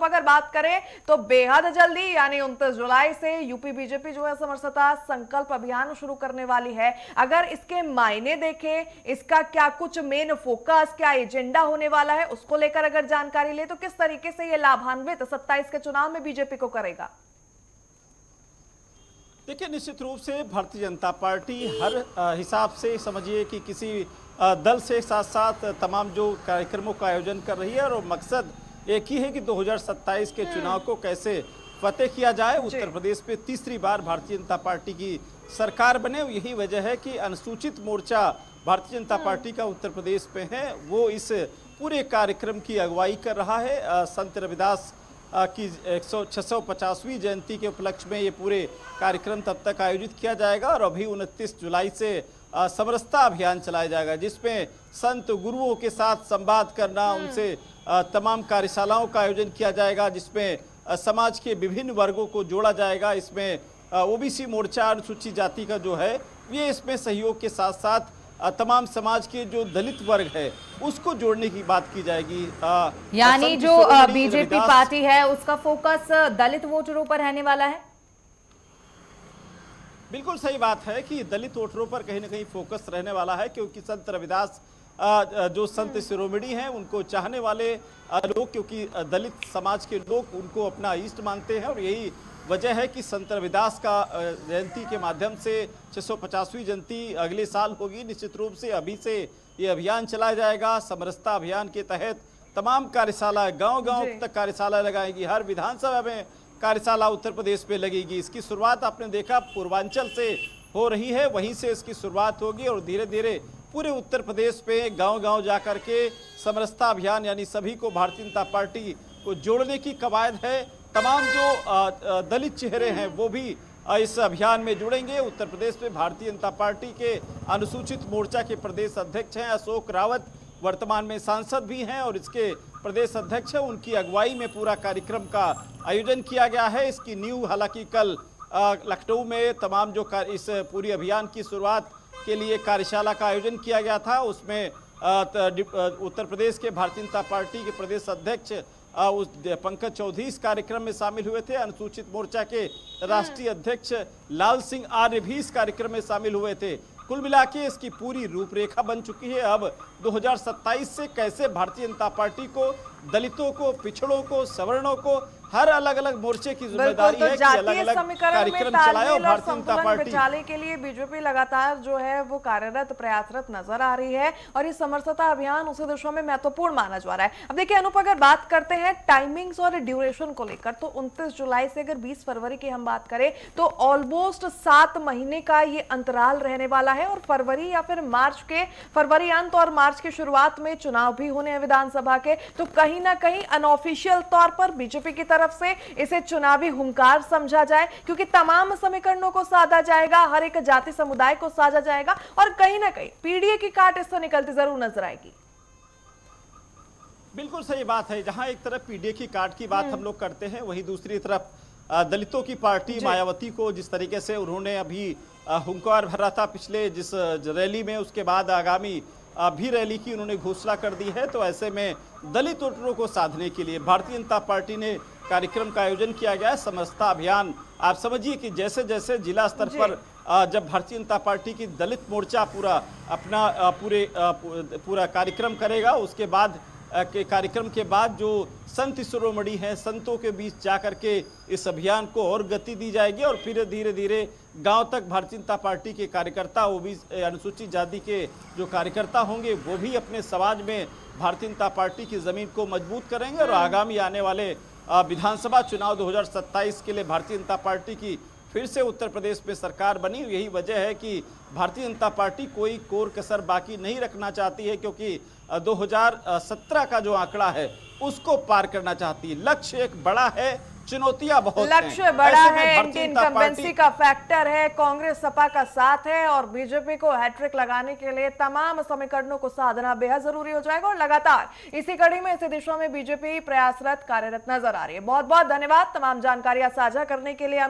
अगर बात करें तो बेहद जल्दी यानी 29 जुलाई से यूपी बीजेपी जो है समरसता संकल्प अभियान शुरू करने वाली है। अगर इसके मायने देखें, इसका क्या कुछ मेन फोकस, क्या एजेंडा होने वाला है, उसको लेकर अगर जानकारी ले तो किस तरीके से यह लाभान्वित 27 के चुनाव में बीजेपी को करेगा? देखिए, निश्चित रूप से भारतीय जनता पार्टी हर हिसाब से समझिए कि किसी दल से साथ साथ तमाम जो कार्यक्रमों का आयोजन कर रही है और मकसद एक ही है कि 2027 के चुनाव को कैसे फतेह किया जाए, उत्तर प्रदेश पे तीसरी बार भारतीय जनता पार्टी की सरकार बने। यही वजह है कि अनुसूचित मोर्चा भारतीय जनता पार्टी का उत्तर प्रदेश पे है, वो इस पूरे कार्यक्रम की अगुवाई कर रहा है। संत रविदास की 650वीं जयंती के उपलक्ष्य में ये पूरे कार्यक्रम तब तक आयोजित किया जाएगा और अभी 29 जुलाई से समरसता अभियान चलाया जाएगा, जिसमें संत गुरुओं के साथ संवाद करना, उनसे तमाम कार्यशालाओं का आयोजन किया जाएगा, जिसमें समाज के विभिन्न वर्गों को जोड़ा जाएगा। इसमें ओबीसी मोर्चा, अनुसूचित जाति का जो है ये इसमें सहयोग के साथ साथ तमाम समाज के जो दलित वर्ग है उसको जोड़ने की बात की जाएगी। यानी जो बीजेपी पार्टी है उसका फोकस दलित वोटरों पर रहने वाला है। बिल्कुल सही बात है कि दलित वोटरों पर कहीं ना कहीं फोकस रहने वाला है, क्योंकि संत रविदास जो संत शिरोमणि हैं उनको चाहने वाले लोग, क्योंकि दलित समाज के लोग उनको अपना इष्ट मानते हैं और यही वजह है कि संत रविदास का जयंती के माध्यम से 650वीं जयंती अगले साल होगी। निश्चित रूप से अभी से ये अभियान चलाया जाएगा। समरसता अभियान के तहत तमाम कार्यशाला, गांव-गांव तक कार्यशाला लगाएगी, हर विधानसभा में कार्यशाला उत्तर प्रदेश में लगेगी। इसकी शुरुआत आपने देखा पूर्वांचल से हो रही है, वहीं से इसकी शुरुआत होगी और धीरे धीरे पूरे उत्तर प्रदेश पे गांव-गांव जाकर के समरसता अभियान यानी सभी को भारतीय जनता पार्टी को जोड़ने की कवायद है। तमाम जो दलित चेहरे हैं वो भी इस अभियान में जुड़ेंगे। उत्तर प्रदेश में भारतीय जनता पार्टी के अनुसूचित मोर्चा के प्रदेश अध्यक्ष हैं अशोक रावत, वर्तमान में सांसद भी हैं और इसके प्रदेश अध्यक्ष हैं। उनकी अगुवाई में पूरा कार्यक्रम का आयोजन किया गया है। इसकी नींव हालांकि कल लखनऊ में तमाम जो इस पूरी अभियान की शुरुआत के लिए कार्यशाला का आयोजन किया गया था, उसमें उत्तर प्रदेश के भारतीय जनता पार्टी के प्रदेश अध्यक्ष उस पंकज चौधरी इस कार्यक्रम में शामिल हुए थे। अनुसूचित मोर्चा के राष्ट्रीय अध्यक्ष लाल सिंह आर्य भी इस कार्यक्रम में शामिल हुए थे। कुल मिला के इसकी पूरी रूपरेखा बन चुकी है। अब 2027 से कैसे भारतीय जनता पार्टी को, दलितों को, पिछड़ों को, सवर्णों को, हर अलग अलग मोर्चे की जिम्मेदारी है कि अलग अलग कार्यक्रम चलाए और भारतीय जनता पार्टी बचाने के लिए बीजेपी लगातार जो है वो कार्यरत, प्रयासरत नजर आ रही है और ये समरसता अभियान उसी दिशा में महत्वपूर्ण माना जा रहा है। अब देखिए अनूप, अगर बात करते हैं टाइमिंग्स और ड्यूरेशन को लेकर, तो 29 जुलाई से अगर 20 फरवरी की हम बात करें तो ऑलमोस्ट 7 महीने का ये अंतराल रहने वाला है और फरवरी या फिर फरवरी अंत और मार्च की शुरुआत में चुनाव भी होने हैं विधानसभा के। तो कहीं ना कहीं अनऑफिशियल तौर पर बीजेपी की तरफ से इसे चुनावी हुंकार समझा जाए, क्योंकि तमाम समीकरणों को साधा जाएगा, हर एक जाति समुदाय को साधा जाएगा और कहीं ना कहीं पीडीए की काट इससे निकलती जरूर नजर आएगी। बिल्कुल सही बात है। जहां एक तरफ पीडीए की काट की बात हम लोग करते हैं, वहीं दूसरी तरफ दलितों की पार्टी मायावती को जिस तरीके से उन्होंने अभी हुंकार भरा था पिछले जिस रैली में, उसके बाद आगामी भी रैली की उन्होंने घोषणा कर दी है। तो ऐसे में दलित वोटरों को साधने के लिए भारतीय जनता पार्टी ने कार्यक्रम का आयोजन किया गया है। समरसता अभियान आप समझिए कि जैसे जैसे जिला स्तर पर जब भारतीय जनता पार्टी की दलित मोर्चा पूरा अपना पूरा कार्यक्रम करेगा, उसके बाद के कार्यक्रम के बाद जो संत शिरोमणि हैं, संतों के बीच जाकर के इस अभियान को और गति दी जाएगी और फिर धीरे धीरे गांव तक भारतीय जनता पार्टी के कार्यकर्ता, वो भी अनुसूचित जाति के जो कार्यकर्ता होंगे, वो भी अपने समाज में भारतीय जनता पार्टी की जमीन को मजबूत करेंगे और आगामी आने वाले विधानसभा चुनाव 2027 के लिए भारतीय जनता पार्टी की फिर से उत्तर प्रदेश में सरकार बनी। यही वजह है कि भारतीय जनता पार्टी कोई कोर कसर बाकी नहीं रखना चाहती है, क्योंकि 2017 का जो आंकड़ा है उसको पार करना चाहती है। लक्ष्य एक बड़ा है, चुनौतियां बहुत हैं। लक्ष्य बड़ा है, एंटी इनकम्बेंसी का फैक्टर है, कांग्रेस सपा का साथ है और बीजेपी को हैट्रिक लगाने के लिए तमाम समीकरणों को साधना बेहद जरूरी हो जाएगा और लगातार इसी कड़ी में, इसी दिशा में बीजेपी प्रयासरत, कार्यरत नजर आ रही है। बहुत बहुत धन्यवाद तमाम जानकारियां साझा करने के लिए।